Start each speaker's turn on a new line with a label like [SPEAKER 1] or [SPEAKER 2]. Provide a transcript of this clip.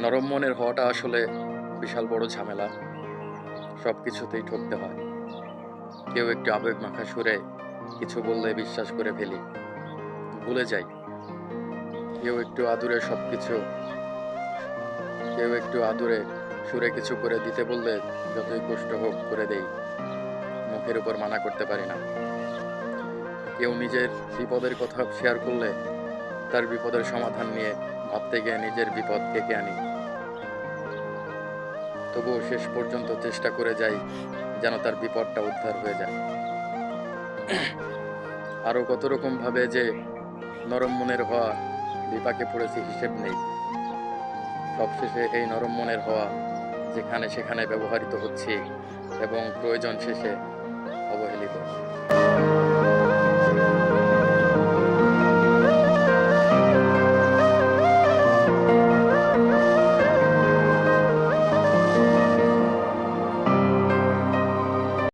[SPEAKER 1] নরম মনের হওয়াটা আসলে বিশাল বড় ঝামেলা। সব কিছুতেই ঠকতে হয়। কেউ একটু আবেগ মাখা সুরে কিছু বললে বিশ্বাস করে ফেলি, ভুলে যাই। কেউ একটু আদুরে সবকিছু কেউ একটু আদুরে সুরে কিছু করে দিতে বললে যতই কষ্ট হোক করে দেই, মুখের উপর মানা করতে পারি না। কেউ নিজের বিপদের কথা শেয়ার করলে তার বিপদের সমাধান নিয়ে ভাবতে গিয়ে নিজের বিপদ ডেকে আনি। তবুও শেষ পর্যন্ত চেষ্টা করে যাই যেন তার বিপদটা উদ্ধার হয়ে যায়। আরও কত রকম ভাবে যে নরম মনের হওয়া বিপাকে পড়েছি হিসেব নেই। সবশেষে এই নরম মনের হওয়া যেখানে সেখানে ব্যবহৃত হচ্ছে এবং প্রয়োজন শেষে অবহেলিত।